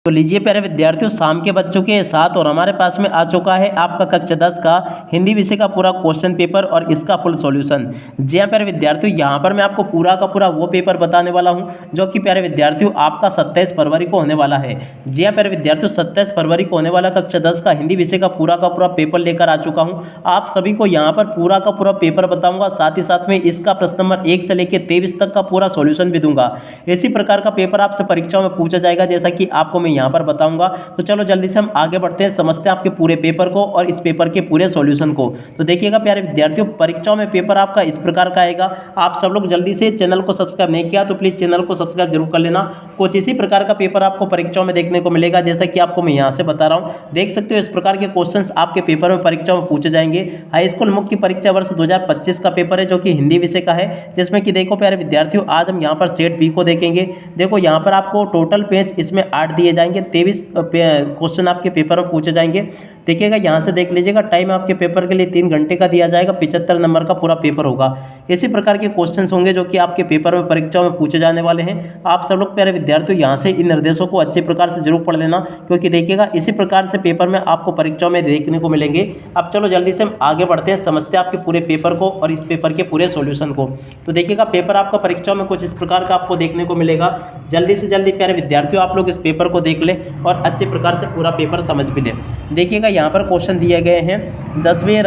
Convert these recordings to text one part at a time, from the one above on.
तो लीजिए प्यारे विद्यार्थियों, शाम के बच्चों के साथ और हमारे पास में आ चुका है आपका कक्षा 10 का हिंदी विषय का पूरा क्वेश्चन पेपर और इसका फुल सॉल्यूशन। जी हाँ प्यारे विद्यार्थियों, यहाँ पर मैं आपको पूरा का पूरा वो पेपर बताने वाला हूँ जो कि प्यारे विद्यार्थियों आपका 27 फरवरी को होने वाला है। जी हाँ प्यारे विद्यार्थियों, 27 फरवरी को होने वाला कक्षा 10 का हिंदी विषय का पूरा पेपर लेकर आ चुका हूँ। आप सभी को यहाँ पर पूरा का पूरा पेपर बताऊँगा, साथ ही साथ में इसका प्रश्न नंबर 1 से लेकर 23 तक का पूरा सॉल्यूशन भी दूंगा। इसी प्रकार का पेपर आपसे परीक्षाओं में पूछा जाएगा, जैसा कि आपको मैं यहाँ पर बताऊंगा। तो चलो जल्दी से हम आगे बढ़ते हैं, समझते हैं आपके पूरे पेपर को और इस पेपर के पूरे सॉल्यूशन को। तो देखिएगा प्यारे विद्यार्थियों, परीक्षाओं में पेपर आपका इस प्रकार का आएगा। आप सब लोग जल्दी से चैनल को सब्सक्राइब नहीं किया तो प्लीज चैनल को सब्सक्राइब जरूर कर लेना। कुछ इसी प्रकार का पेपर आपको परीक्षाओं में देखने को मिलेगा, जैसा कि आपको मैं यहाँ से बता रहा हूँ। देख सकते हो इस प्रकार के क्वेश्चन आपके पेपर में परीक्षाओं में पूछे जाएंगे। हाई स्कूल मुख्य परीक्षा वर्ष 2025 का पेपर है, जो कि हिंदी विषय का है, जिसमें कि देखो प्यारे विद्यार्थियों, आज हम यहाँ पर सेट बी को देखेंगे। देखो यहाँ पर आपको टोटल पेज इसमें 8 दिए जाएंगे, 23 क्वेश्चन आपके पेपर में पूछे जाएंगे। देखिएगा यहाँ से देख लीजिएगा, टाइम आपके पेपर के लिए 3 घंटे का दिया जाएगा, 75 नंबर का पूरा पेपर होगा। इसी प्रकार के क्वेश्चंस होंगे जो कि आपके पेपर में परीक्षाओं में पूछे जाने वाले हैं। आप सब लोग प्यारे विद्यार्थियों यहाँ से इन निर्देशों को अच्छे प्रकार से जरूर पढ़ लेना, क्योंकि देखिएगा इसी प्रकार से पेपर में आपको परीक्षाओं में देखने को मिलेंगे। अब चलो जल्दी से हम आगे बढ़ते हैं, समझते हैं आपके पूरे पेपर को और इस पेपर के पूरे सॉल्यूशन को। तो देखिएगा पेपर आपका परीक्षाओं में कुछ इस प्रकार का आपको देखने को मिलेगा। जल्दी से जल्दी प्यारे विद्यार्थियों आप लोग इस पेपर को देख ले और अच्छे प्रकार से पूरा पेपर समझ भी ले। देखिएगा यहाँ पर क्वेश्चन दिए गए हैं, 10वें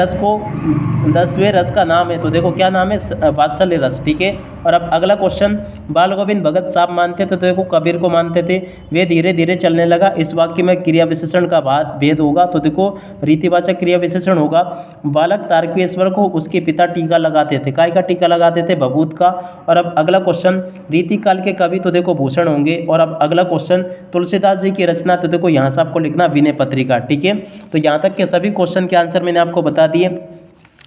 रस का नाम है। तो देखो क्या नाम है, वात्सल्य रस, ठीक है। और अब अगला क्वेश्चन, बाल गोविंद भगत साहब मानते थे, तो देखो कबीर को मानते थे। वे धीरे धीरे चलने लगा, इस वाक्य में क्रिया विशेषण का भेद होगा। तो देखो रीतिवाचक क्रिया विशेषण होगा। बालक तारकेश्वर को उसके पिता टीका लगाते थे, काय का टीका लगाते थे, भभूत का। और अब अगला क्वेश्चन, रीतिकाल के कवि, तो देखो भूषण होंगे। और अब अगला क्वेश्चन, तुलसीदास जी की रचना, तो देखो यहाँ से आपको लिखना विनय पत्रिका, ठीक है। तो यहाँ तक के सभी क्वेश्चन के आंसर मैंने आपको बता दिए।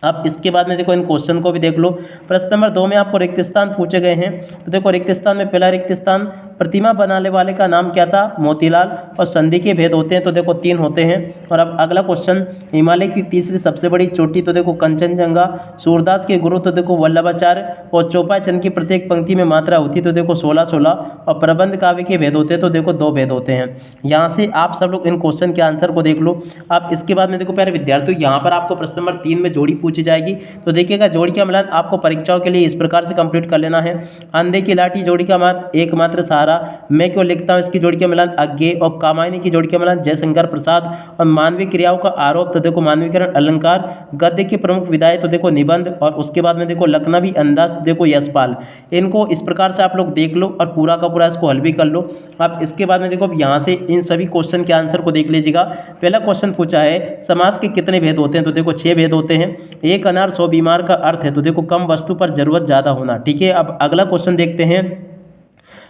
अब इसके बाद में देखो इन क्वेश्चन को भी देख लो। प्रश्न नंबर 2 में आपको रिक्त स्थान पूछे गए हैं। तो देखो रिक्त स्थान में पहला रिक्त स्थान, प्रतिमा बनाने वाले का नाम क्या था, मोतीलाल। और संधि के भेद होते हैं, तो देखो 3 होते हैं। और अब अगला क्वेश्चन, हिमालय की तीसरी सबसे बड़ी चोटी, तो देखो कंचनजंगा। सूरदास के गुरु, तो देखो वल्लभाचार्य। और चौपाई चंद की प्रत्येक पंक्ति में मात्रा होती, तो देखो 16-16। और प्रबंध काव्य के भेद होते हैं, तो देखो 2 भेद होते हैं। यहाँ से आप सब लोग इन क्वेश्चन के आंसर को देख लो। अब इसके बाद में देखो प्यारे विद्यार्थियों, यहाँ पर आपको प्रश्न नंबर 3 में जोड़ी पूछी जाएगी। तो देखिएगा जोड़ी का मिलान आपको परीक्षाओं के लिए इस प्रकार से कंप्लीट कर लेना है। अंधे की लाठी जोड़ी का एकमात्र सहारा, मैं क्यों लिखता हूँ, इसकी जोड़ी का मिलान अज्ञे। और कामायनी की जोड़ी का मिलान जयशंकर प्रसाद। और मानवीय क्रियाओं का आरोप, तो देखो मानवीकरण अलंकार। गद्य की प्रमुख विधाएं, तो देखो निबंध। और उसके बाद में देखो लखनवी अंदाज, तो देखो यशपाल। इनको इस प्रकार से आप लोग देख लो और पूरा का पूरा इसको हल भी कर लो। अब इसके बाद में देखो यहाँ से इन सभी क्वेश्चन के आंसर को देख लीजिएगा। पहला क्वेश्चन पूछा है, समास के कितने भेद होते हैं, तो देखो 6 भेद होते हैं। एक अनार 100 बीमार का अर्थ है, तो देखो कम वस्तु पर जरूरत ज्यादा होना, ठीक है। अब अगला क्वेश्चन देखते हैं,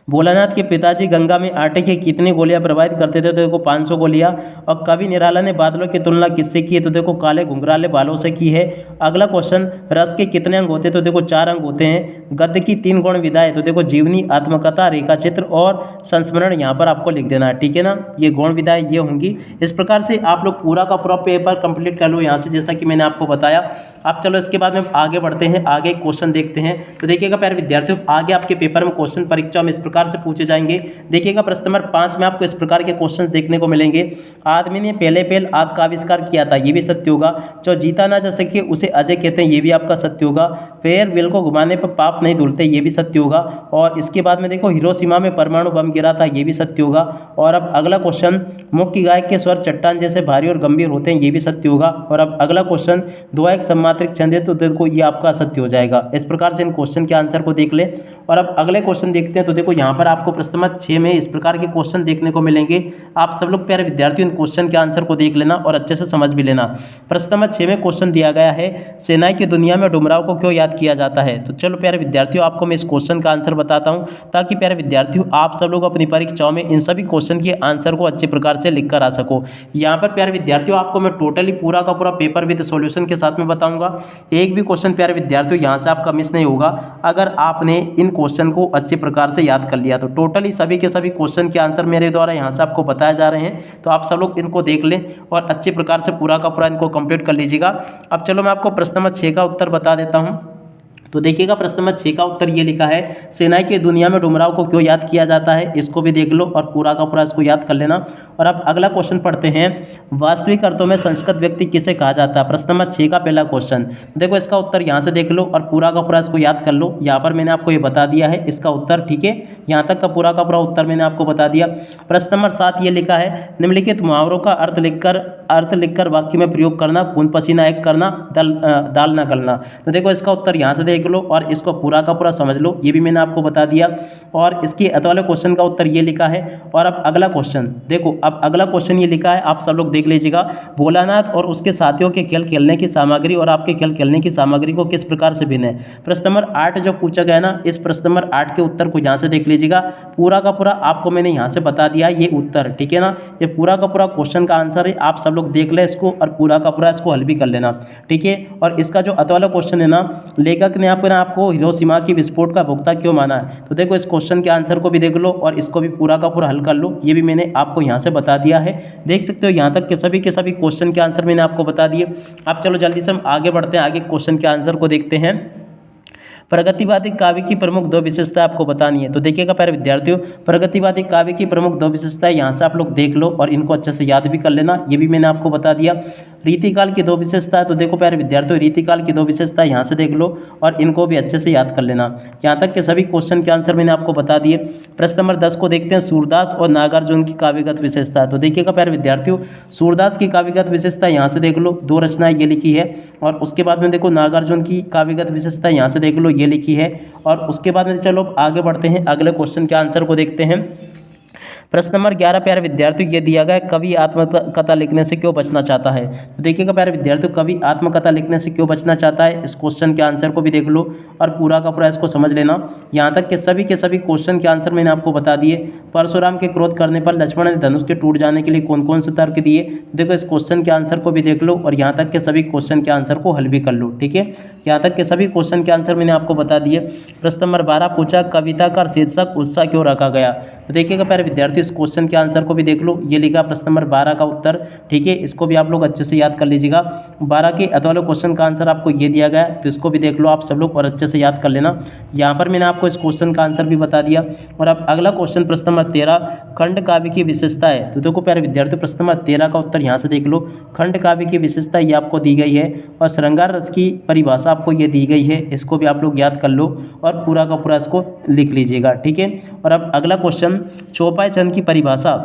भोलानाथ के पिताजी गंगा में आटे की कितनी गोलियां प्रवाहित करते थे, तो देखो 500 गोलियां। और कवि निराला ने बादलों की तुलना किससे की है, तो देखो काले घुंघराले बालों से की है। अगला क्वेश्चन, रस के कितने अंग होते हैं, तो देखो 4 अंग होते हैं। गद्य की 3 गुण विधाएं, तो देखो जीवनी, आत्मकथा, रेखाचित्र और संस्मरण, यहाँ पर आपको लिख देना है, ठीक है ना। ये गुण विधाएं ये होंगी। इस प्रकार से आप लोग पूरा का पूरा पेपर कंप्लीट कर लो यहाँ से, जैसा कि मैंने आपको बताया। अब चलो इसके बाद में आगे बढ़ते हैं, आगे क्वेश्चन देखते हैं। तो देखिएगा प्यारे विद्यार्थियों, आगे आपके पेपर में क्वेश्चन परीक्षा में इस प्रकार से पूछे जाएंगे। देखिएगा प्रश्न नंबर 5 में आपको इस प्रकार के क्वेश्चन देखने को मिलेंगे। आदमी ने पहले आग का आविष्कार किया था, ये भी सत्य होगा। जो जीता ना जा सके उसे अजय कहते हैं, ये भी आपका सत्य होगा। पैर बेल को घुमाने पर पाप नहीं धुलते, ये भी सत्य होगा। और इसके बाद में देखो हिरोशिमा में परमाणु बम गिरा था, ये भी सत्य होगा। और अब अगला क्वेश्चन, मुख्य गायक के स्वर चट्टान जैसे भारी और गंभीर होते हैं, ये भी सत्य होगा। और अब अगला क्वेश्चन, दुआ एक सम्मात्रिक छंद है, तो देखो ये आपका सत्य हो जाएगा। इस प्रकार से इन क्वेश्चन के आंसर को देख ले। और अब अगले क्वेश्चन देखते हैं। तो देखो यहाँ पर आपको प्रश्न नंबर 6 में इस प्रकार के क्वेश्चन देखने को मिलेंगे। आप सब लोग प्यारे विद्यार्थियों इन क्वेश्चन के आंसर को देख लेना और अच्छे से समझ भी लेना। प्रश्न नंबर 6 में क्वेश्चन दिया गया है, सेनाई की दुनिया में डुमराव को क्यों याद किया जाता है। तो चलो प्यारे विद्यार्थियों, आपको मैं इस क्वेश्चन का आंसर बताता हूँ, ताकि प्यारे विद्यार्थियों आप सब लोग अपनी परीक्षाओं में इन सभी क्वेश्चन के आंसर को अच्छे प्रकार से लिख कर आ सको। यहाँ पर प्यारे विद्यार्थियों आपको मैं टोटली पूरा का पूरा पेपर विद सॉल्यूशन के साथ में बताऊंगा। एक भी क्वेश्चन प्यारे विद्यार्थियों यहाँ से आपका मिस नहीं होगा, अगर आपने इन क्वेश्चन को अच्छे प्रकार से याद कर लिया। तो टोटली सभी के सभी क्वेश्चन के आंसर मेरे द्वारा यहाँ से आपको बताए जा रहे हैं, तो आप सब लोग इनको देख लें और अच्छे प्रकार से पूरा का पूरा इनको कंप्लीट कर लीजिएगा। अब चलो मैं आपको प्रश्न नंबर 6 का उत्तर बता देता हूँ। तो देखिएगा प्रश्न नंबर 6 का उत्तर ये लिखा है, सेनाई की दुनिया में डुमराव को क्यों याद किया जाता है। इसको भी देख लो और पूरा का पूरा इसको याद कर लेना। और अब अगला क्वेश्चन पढ़ते हैं, वास्तविक अर्थों में संस्कृत व्यक्ति किसे कहा जाता है। प्रश्न नंबर 6 का पहला क्वेश्चन। देखो इसका उत्तर यहाँ से देख लो और पूरा का पूरा इसको याद कर लो। यहाँ पर मैंने आपको ये बता दिया है इसका उत्तर, ठीक है। यहाँ तक का पूरा उत्तर मैंने आपको बता दिया। प्रश्न नंबर 7 ये लिखा है, निम्नलिखित मुहावरों का अर्थ लिखकर वाक्य में प्रयोग करना। खून पसीना एक करना, दाल न गलना। तो देखो इसका उत्तर यहाँ से देख लो और इसको पूरा का पूरा समझ लो, ये भी मैंने आपको बता दिया। और इसके अगले क्वेश्चन का उत्तर ये लिखा है। और अब अगला क्वेश्चन देखो, अब अगला क्वेश्चन ये लिखा है, आप सब लोग देख लीजिएगा। भोलानाथ और उसके साथियों के खेल खेलने की सामग्री और आपके खेल खेलने की सामग्री को किस प्रकार से भिन्न है। प्रश्न नंबर 8 जो पूछा गया ना, इस प्रश्न नंबर 8 के उत्तर को यहाँ से देख लीजिएगा। पूरा का पूरा आपको मैंने यहाँ से बता दिया ये उत्तर, ठीक है ना। ये पूरा का पूरा क्वेश्चन का आंसर है, आप सब लोग देख ले इसको और पूरा का पूरा इसको हल भी कर लेना, ठीक है। और इसका जो अगला क्वेश्चन है ना, लेखक ने आपको हिरोशिमा की विस्फोट का भुगता क्यों माना है। तो देखो इस क्वेश्चन के आंसर को भी देख लो और इसको भी पूरा का पूरा हल कर लो, ये भी मैंने आपको यहाँ से बता दिया है। देख सकते हो यहाँ तक के सभी क्वेश्चन के आंसर मैंने आपको बता दिए। अब चलो जल्दी से हम आगे बढ़ते हैं, आगे क्वेश्चन के आंसर को देखते हैं। प्रगतिवादी काव्य की प्रमुख 2 विशेषता आपको बतानी है। तो देखिएगा प्यारे विद्यार्थियों, प्रगतिवादी काव्य की प्रमुख 2 विशेषताएं यहाँ से आप लोग देख लो और इनको अच्छे से याद भी कर लेना, ये भी मैंने आपको बता दिया। रीतिकाल की 2 विशेषताएं, तो देखो प्यारे विद्यार्थियों रीतिकाल की 2 विशेषताएं यहाँ से देख लो और इनको भी अच्छे से याद कर लेना। यहाँ तक के सभी क्वेश्चन के आंसर मैंने आपको बता दिए। प्रश्न नंबर 10 को देखते हैं, सूरदास और नागार्जुन की काव्यगत विशेषता। तो देखिएगा प्यारे विद्यार्थियों, सूरदास की काव्यगत विशेषता यहाँ से देख लो, 2 रचनाएं ये लिखी है। और उसके बाद में देखो नागार्जुन की काव्यगत विशेषता यहाँ से देख लो, ये लिखी है। और उसके बाद में चलो आगे बढ़ते हैं, अगले क्वेश्चन के आंसर को देखते हैं। प्रश्न नंबर 11 प्यारे विद्यार्थियों ये दिया गया है, कवि आत्मकथा लिखने से क्यों बचना चाहता है। तो देखिएगा प्यारे विद्यार्थियों, कवि आत्मकथा लिखने से क्यों बचना चाहता है, इस क्वेश्चन के आंसर को भी देख लो और पूरा का पूरा इसको समझ लेना। यहाँ तक के सभी क्वेश्चन के आंसर मैंने आपको बता दिए। परशुराम के क्रोध करने पर लक्ष्मण ने धनुष के टूट जाने के लिए कौन कौन से तर्क दिए। देखो इस क्वेश्चन के आंसर को भी देख लो और यहाँ तक के सभी क्वेश्चन के आंसर को हल भी कर लो, ठीक है। यहाँ तक के सभी क्वेश्चन के आंसर मैंने आपको बता दिए। प्रश्न नंबर 12 पूछा, कविता का शीर्षक उत्साह क्यों रखा गया। तो देखिएगा प्यारे विद्यार्थी, इस क्वेश्चन के आंसर को भी देख लो, ये लिखा प्रश्न नंबर 12 का उत्तर, ठीक है। इसको भी आप लोग अच्छे से याद कर लीजिएगा। 12 के अगले क्वेश्चन का आंसर आपको ये दिया गया है, तो इसको भी देख लो आप सब लोग और अच्छे से याद कर लेना। यहाँ पर मैंने आपको इस क्वेश्चन का आंसर भी बता दिया। और अब अगला क्वेश्चन प्रश्न नंबर 13, खंड काव्य की विशेषता है। तो देखो प्यारे विद्यार्थी, प्रश्न नंबर 13 का उत्तर यहाँ से देख लो, खंड काव्य की विशेषता ये आपको दी गई है और श्रृंगार रस की परिभाषा आपको ये दी गई है, इसको भी आप लोग याद कर लो और पूरा का पूरा इसको लिख लीजिएगा, ठीक है। और अब अगला क्वेश्चन, चौपाई चंद की परिभाषा।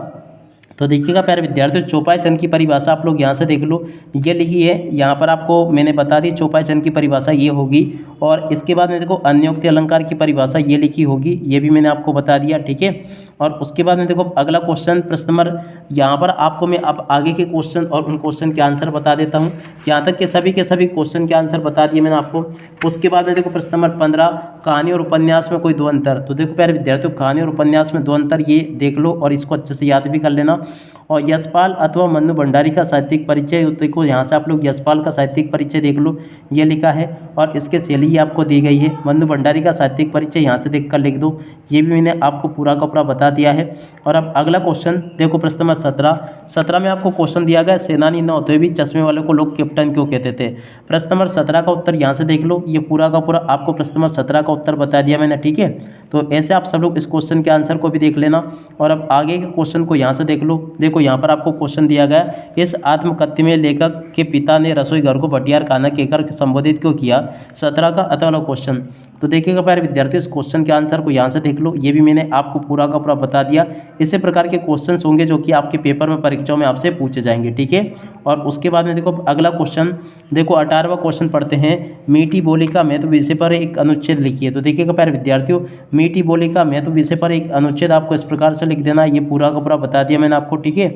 तो देखिएगा प्यारे विद्यार्थियों, चौपाई चंद की परिभाषा आप लोग यहाँ से देख लो, ये लिखी है। यहाँ पर आपको मैंने बता दी चौपाई चंद की परिभाषा ये होगी। और इसके बाद में देखो अन्योक्ति अलंकार की परिभाषा ये लिखी होगी, ये भी मैंने आपको बता दिया, ठीक है। और उसके बाद में देखो अगला क्वेश्चन प्रश्न नंबर, यहाँ पर आपको मैं अब आगे के क्वेश्चन और उन क्वेश्चन के आंसर बता देता हूँ। यहाँ तक के सभी क्वेश्चन के आंसर बता दिए मैंने आपको। उसके बाद में देखो प्रश्न नंबर 15, कहानी और उपन्यास में कोई 2 अंतर। तो देखो प्यारे विद्यार्थियों, कहानी और उपन्यास में 2 अंतर ये देख लो और इसको अच्छे से याद भी कर लेना। और यशपाल अथवा मन्नू भंडारी का साहित्यिक परिचय, देखो यहाँ से आप लोग यशपाल का साहित्यिक परिचय देख लो, ये लिखा है और इसके शैली आपको दी गई है। मन्नू भंडारी का साहित्यिक परिचय यहाँ से देख कर लिख दो, ये भी मैंने आपको पूरा का पूरा बता दिया है। और अब अगला क्वेश्चन देखो प्रश्न नंबर 17 में आपको क्वेश्चन दिया गया, सेनानी न होते भी चश्मे वाले को लोग कैप्टन क्यों कहते थे। प्रश्न नंबर 17 का उत्तर यहाँ से देख लो, ये पूरा का पूरा आपको प्रश्न नंबर 17 का उत्तर बता दिया मैंने, ठीक है। तो ऐसे आप सब लोग इस क्वेश्चन के आंसर को भी देख लेना। और अब आगे के क्वेश्चन को यहाँ से देख लो, देखो यहाँ पर आपको क्वेश्चन दिया गया, इस आत्मकथ्य में लेखक के पिता ने रसोई घर को भटियार खाना कहकर संबोधित क्यों किया। 17 का अगला क्वेश्चन। तो देखिएगा प्यारे विद्यार्थी, इस क्वेश्चन के आंसर को यहाँ से देख लो, ये भी मैंने आपको पूरा का पूरा बता दिया। इसी प्रकार के क्वेश्चन होंगे जो कि आपके पेपर में परीक्षाओं में आपसे पूछे जाएंगे, ठीक है। और उसके बाद में देखो अगला क्वेश्चन, देखो 18वां क्वेश्चन पढ़ते हैं, मीठी बोली का महत्व विषय पर एक अनुच्छेद लिखिए। तो देखिएगा प्यारे विद्यार्थियों, मीठी बोली का महत्व विषय पर एक अनुच्छेद आपको इस प्रकार से लिख देना, ये पूरा का पूरा बता दिया मैंने आपको, ठीक है।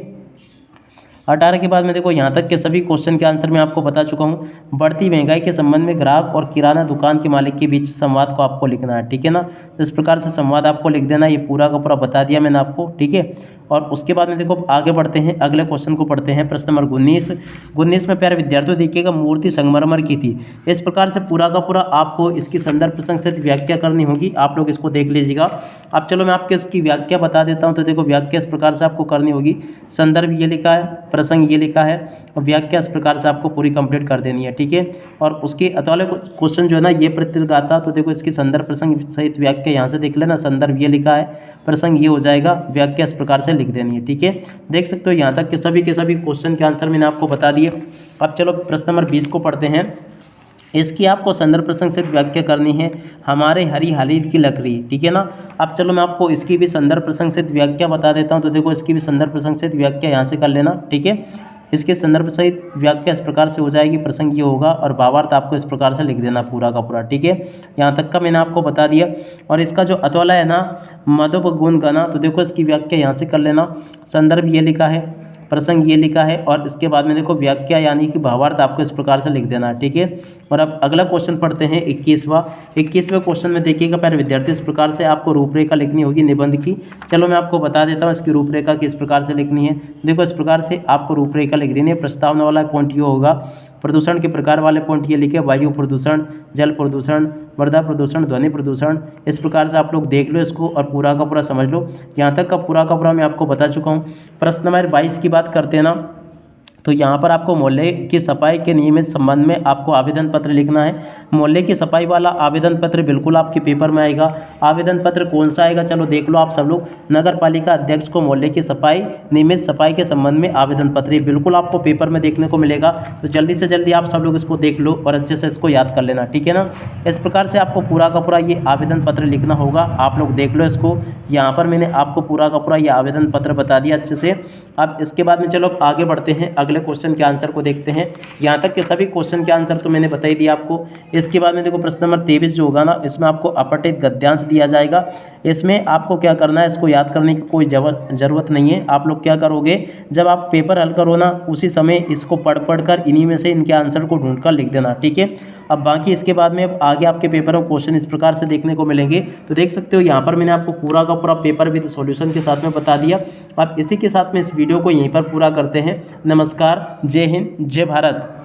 18 के बाद में देखो यहाँ तक के सभी क्वेश्चन के आंसर मैं आपको बता चुका हूँ। बढ़ती महंगाई के संबंध में ग्राहक और किराना दुकान के मालिक के बीच संवाद को आपको लिखना है, ठीक है ना। तो इस प्रकार से संवाद आपको लिख देना, ये पूरा का पूरा बता दिया मैंने आपको, ठीक है। और उसके बाद में देखो आगे बढ़ते हैं, अगले क्वेश्चन को पढ़ते हैं। प्रश्न नंबर 19 में प्यारे विद्यार्थियों देखिएगा, मूर्ति संगमरमर की थी। इस प्रकार से पूरा का पूरा आपको इसकी संदर्भ प्रसंग सहित व्याख्या करनी होगी। आप लोग इसको देख लीजिएगा। अब चलो मैं आपको इसकी व्याख्या बता देता हूँ। तो देखो व्याख्या इस प्रकार से आपको करनी होगी, संदर्भ ये लिखा है, प्रसंग ये लिखा है और व्याख्या इस प्रकार से आपको पूरी कंप्लीट कर देनी है, ठीक है। और उसके अतवाले क्वेश्चन जो है ना, ये प्रतिगाथा, तो देखो इसकी संदर्भ प्रसंग सहित व्याख्या यहाँ से देख लेना, संदर्भ ये लिखा है, प्रसंग ये हो जाएगा, व्याख्या इस प्रकार से लिख देनी है, ठीक है। देख सकते हो यहाँ तक के सभी क्वेश्चन के आंसर मैंने आपको बता दिए। अब चलो प्रश्न नंबर 20 को पढ़ते हैं। इसकी आपको संदर्भ प्रसंग से व्याख्या करनी है, हमारे हरी हालील की लकड़ी, ठीक है ना। अब चलो मैं आपको इसकी भी संदर्भ प्रसंग से व्याख्या बता देता हूँ। तो देखो इसकी भी संदर्भ प्रसंग से व्याख्या यहाँ से कर लेना, ठीक है। इसके संदर्भ सहित व्याख्या इस प्रकार से हो जाएगी, प्रसंग ये होगा और भावार्थ आपको इस प्रकार से लिख देना पूरा का पूरा, ठीक है। यहाँ तक का मैंने आपको बता दिया। और इसका जो अतवाला है ना, मधुप गुण गना, तो देखो इसकी व्याख्या यहाँ से कर लेना, संदर्भ ये लिखा है, प्रसंग ये लिखा है और इसके बाद में देखो व्याख्या यानी कि भावार्थ आपको इस प्रकार से लिख देना है, ठीक है। और अब अगला क्वेश्चन पढ़ते हैं 21वें क्वेश्चन में देखिएगा प्यारे विद्यार्थी, इस प्रकार से आपको रूपरेखा लिखनी होगी निबंध की। चलो मैं आपको बता देता हूँ इसकी रूपरेखा किस प्रकार से लिखनी है। देखो इस प्रकार से आपको रूपरेखा लिख देनी है। प्रस्तावना वाला पॉइंट ये होगा, प्रदूषण के प्रकार वाले पॉइंट ये लिखे, वायु प्रदूषण, जल प्रदूषण, मृदा प्रदूषण, ध्वनि प्रदूषण। इस प्रकार से आप लोग देख लो इसको और पूरा का पूरा समझ लो। यहाँ तक का पूरा मैं आपको बता चुका हूँ। प्रश्न नंबर 22 की बात करते हैं ना, तो यहाँ पर आपको मोहल्ले की सफाई के नियमित संबंध में आपको आवेदन पत्र लिखना है। मोहल्ले की सफाई वाला आवेदन पत्र बिल्कुल आपके पेपर में आएगा। आवेदन पत्र कौन सा आएगा, चलो देख लो आप सब लोग। नगर पालिका अध्यक्ष को मोहल्ले की सफाई, नियमित सफाई के संबंध में आवेदन पत्र, ये बिल्कुल आपको पेपर में देखने को मिलेगा। तो जल्दी से जल्दी आप सब लोग इसको देख लो और अच्छे से इसको याद कर लेना, ठीक है ना। इस प्रकार से आपको पूरा का पूरा ये आवेदन पत्र लिखना होगा। आप लोग देख लो इसको, यहाँ पर मैंने आपको पूरा का पूरा ये आवेदन पत्र बता दिया अच्छे से। अब इसके बाद में चलो आगे बढ़ते हैं, अगले क्वेश्चन के आंसर को देखते हैं। यहाँ तक के सभी क्वेश्चन के आंसर तो मैंने बता ही दिया आपको। इसके बाद में देखो प्रश्न नंबर 23 जो होगा ना, इसमें आपको अपठित गद्यांश दिया जाएगा। इसमें आपको क्या करना है, इसको याद करने की कोई ज़रूरत नहीं है। आप लोग क्या करोगे, जब आप पेपर हल करो ना, उसी समय इसको पढ़ कर इन्हीं में से इनके आंसर को ढूंढ कर लिख देना, ठीक है। अब बाकी इसके बाद में अब आगे आपके पेपर में क्वेश्चन इस प्रकार से देखने को मिलेंगे। तो देख सकते हो यहाँ पर मैंने आपको पूरा का पूरा पेपर विद सॉल्यूशन के साथ में बता दिया। अब इसी के साथ में इस वीडियो को यहीं पर पूरा करते हैं। नमस्कार, जय हिंद, जय भारत।